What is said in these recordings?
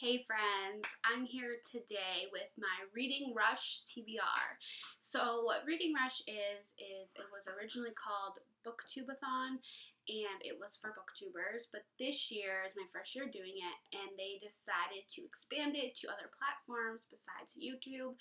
Hey friends, I'm here today with my Reading Rush TBR. So what Reading Rush is it was originally called Booktubeathon and it was for booktubers, but this year is my first year doing it and they decided to expand it to other platforms besides YouTube.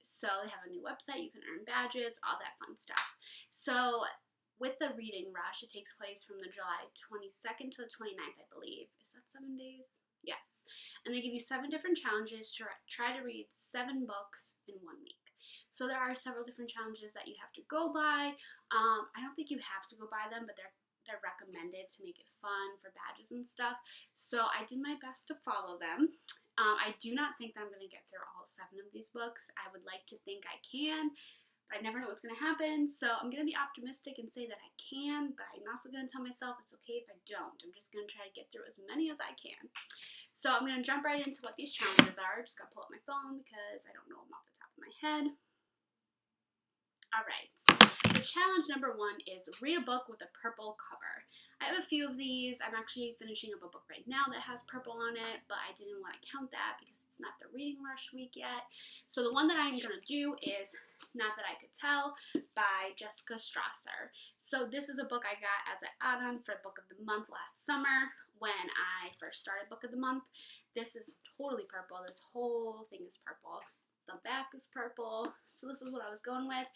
So they have a new website, you can earn badges, all that fun stuff. So with the Reading Rush, it takes place from the July 22nd to the 29th, I believe. Is that 7 days? Yes. And they give you 7 different challenges to try to read 7 books in 1 week. So there are several different challenges that you have to go by. I don't think you have to go by them, but they're recommended to make it fun for badges and stuff. So I did my best to follow them. I do not think that I'm going to get through all 7 of these books. I would like to think I can, but I never know what's going to happen. So I'm going to be optimistic and say that I can, but I'm also going to tell myself it's okay if I don't. I'm just going to try to get through as many as I can. So I'm going to jump right into what these challenges are. Just got to pull up my phone because I don't know them off the top of my head. Alright, so challenge number 1 is read a book with a purple cover. I have a few of these. I'm actually finishing up a book right now that has purple on it, but I didn't want to count that because it's not the Reading Rush week yet. So the one that I'm going to do is Not That I Could Tell by Jessica Strasser. So this is a book I got as an add-on for Book of the Month last summer when I first started Book of the Month. This is totally purple. This whole thing is purple. The back is purple, so this is what I was going with.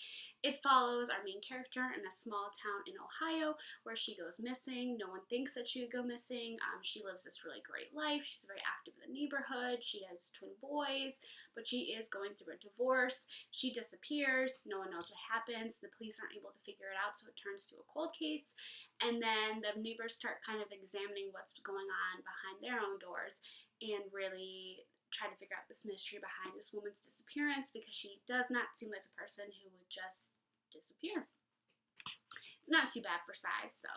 It follows our main character in a small town in Ohio where she goes missing. No one thinks that she would go missing. She lives this really great life. She's very active in the neighborhood. She has twin boys, but she is going through a divorce. She disappears. No one knows what happens. The police aren't able to figure it out, so it turns to a cold case. And then the neighbors start kind of examining what's going on behind their own doors and really try to figure out this mystery behind this woman's disappearance because she does not seem like a person who would just disappear. It's not too bad for size, so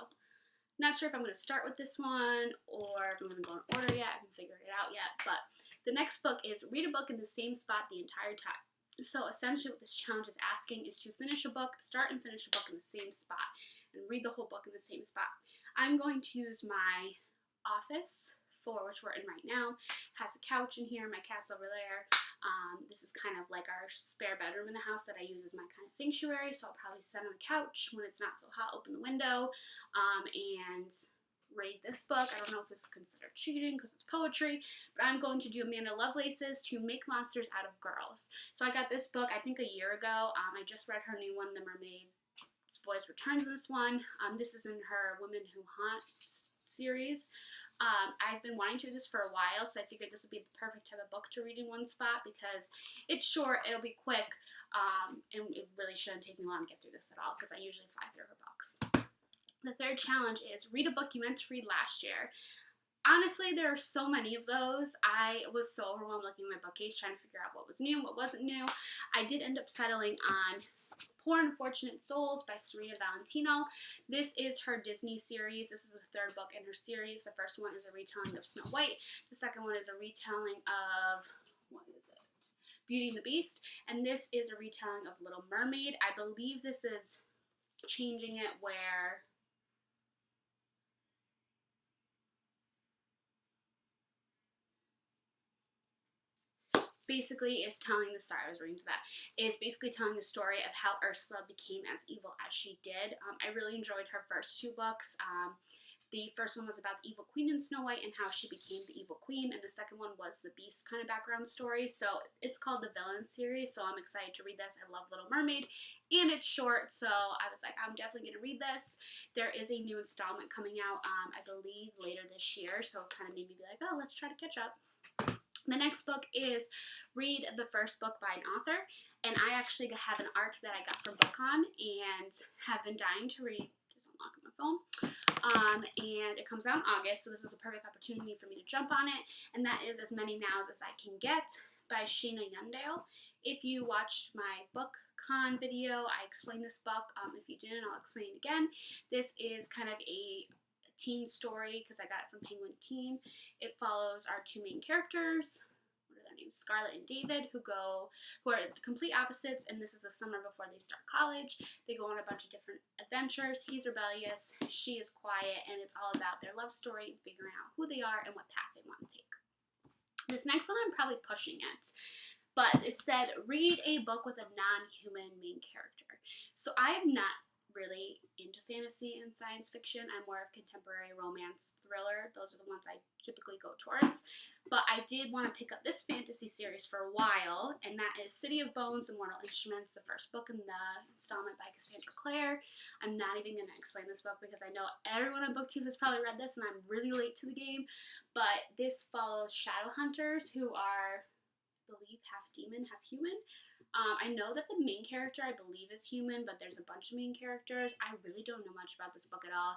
not sure if I'm going to start with this one or if I'm going to go in order yet. I haven't figured it out yet, but the next book is read a book in the same spot the entire time. So essentially what this challenge is asking is to finish a book, start and finish a book in the same spot and read the whole book in the same spot. I'm going to use my office, which we're in right now, has a couch in here, my cat's over there. This is kind of like our spare bedroom in the house that I use as my kind of sanctuary, so I'll probably sit on the couch when it's not so hot, open the window, and read this book. I don't know if this is considered cheating because it's poetry, but I'm going to do Amanda Lovelace's To Make Monsters Out of Girls. So I got this book, I think a year ago. I just read her new one, The Mermaid's Voice Returns in this one. This is in her Women Who Haunt series. I've been wanting to do this for a while, so I figured this would be the perfect type of book to read in one spot because it's short, it'll be quick, and it really shouldn't take me long to get through this at all because I usually fly through her books. The third challenge is read a book you meant to read last year. Honestly, there are so many of those. I was so overwhelmed looking at my bookcase trying to figure out what was new, what wasn't new. I did end up settling on Poor Unfortunate Souls by Serena Valentino. This is her Disney series. This is the 3rd book in her series. The first one is a retelling of Snow White. The second one is a retelling of, Beauty and the Beast. And this is a retelling of Little Mermaid. I believe this is changing it where basically is telling the story, I was reading to that, is basically telling the story of how Ursula became as evil as she did. I really enjoyed her first 2 books. The first one was about the evil queen in Snow White and how she became the evil queen, and the second one was the Beast kind of background story. So it's called the Villain series, so I'm excited to read this. I love Little Mermaid, and it's short, so I was like, I'm definitely going to read this. There is a new installment coming out, I believe, later this year, so it kind of made me be like, oh, let's try to catch up. The next book is read the first book by an author, and I actually have an ARC that I got from BookCon and have been dying to read. Just unlocking my phone. And it comes out in August, so this was a perfect opportunity for me to jump on it, and that is As Many Nows as I Can Get by Sheena Yundale. If you watched my BookCon video, I explained this book. If you didn't, I'll explain it again. This is kind of a teen story because I got it from Penguin Teen. It follows our 2 main characters, what are their names, Scarlett and David, who are the complete opposites, and this is the summer before they start college. They go on a bunch of different adventures. He's rebellious, she is quiet, and it's all about their love story and figuring out who they are and what path they want to take. This next one I'm probably pushing it, but it said read a book with a non-human main character. So I am not really into fantasy and science fiction. I'm more of contemporary romance thriller. Those are the ones I typically go towards. But I did want to pick up this fantasy series for a while, and that is City of Bones and Mortal Instruments, the first book in the installment by Cassandra Clare. I'm not even going to explain this book because I know everyone on BookTube has probably read this, and I'm really late to the game. But this follows shadow hunters who are, I believe, half demon, half human. I know that the main character, I believe, is human, but there's a bunch of main characters. I really don't know much about this book at all.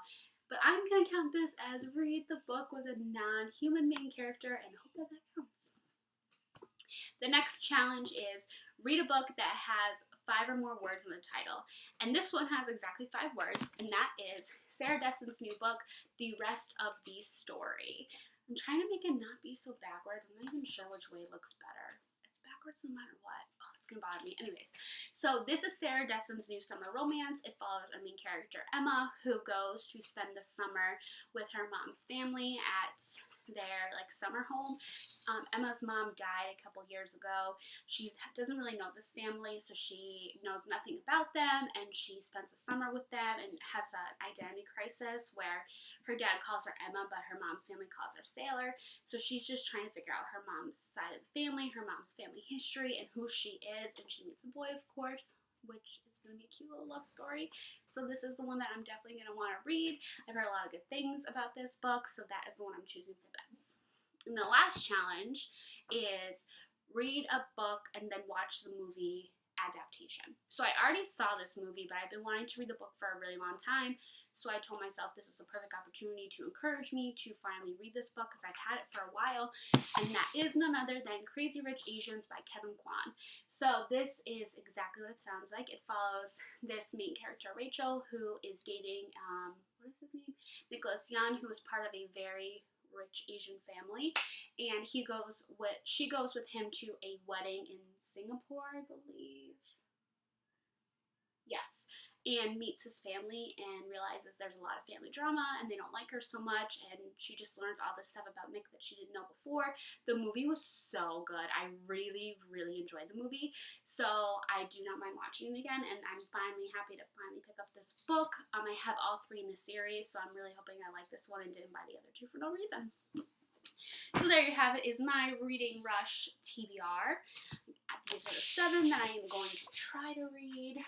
But I'm going to count this as read the book with a non-human main character and hope that that counts. The next challenge is read a book that has 5 or more words in the title. And this one has exactly 5 words, and that is Sarah Dessen's new book, The Rest of the Story. I'm trying to make it not be so backwards. I'm not even sure which way looks better. It's backwards no matter what. Oh, it's gonna bother me. Anyways, so this is Sarah Dessen's new summer romance. It follows our main character, Emma, who goes to spend the summer with her mom's family at their summer home. Emma's mom died a couple years ago. She doesn't really know this family, so she knows nothing about them, and she spends the summer with them and has an identity crisis where her dad calls her Emma, but her mom's family calls her Sailor. So she's just trying to figure out her mom's side of the family, her mom's family history, and who she is, and she meets a boy, of course, which is going to be a cute little love story. So this is the one that I'm definitely going to want to read. I've heard a lot of good things about this book, so that is the one I'm choosing for this. And the last challenge is read a book and then watch the movie Adaptation. So I already saw this movie, but I've been wanting to read the book for a really long time. So I told myself this was a perfect opportunity to encourage me to finally read this book because I've had it for a while. And that is none other than Crazy Rich Asians by Kevin Kwan. So this is exactly what it sounds like. It follows this main character, Rachel, who is dating, what is his name? Nicholas Yan, who is part of a very rich Asian family, and she goes with him to a wedding in Singapore, I believe. Yes. And meets his family and realizes there's a lot of family drama and they don't like her so much, and she just learns all this stuff about Nick that she didn't know before. The movie was so good. I really, really enjoyed the movie. So I do not mind watching it again, and I'm finally happy to pick up this book. I have all 3 in the series, so I'm really hoping I like this one and didn't buy the other 2 for no reason. So there you have it, is my reading rush TBR. These are the 7 that I am going to try to read.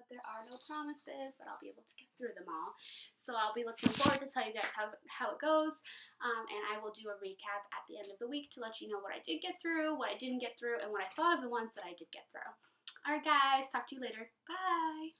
There are no promises that I'll be able to get through them all. So I'll be looking forward to tell you guys how it goes. And I will do a recap at the end of the week to let you know what I did get through, what I didn't get through, and what I thought of the ones that I did get through. Alright guys, talk to you later. Bye!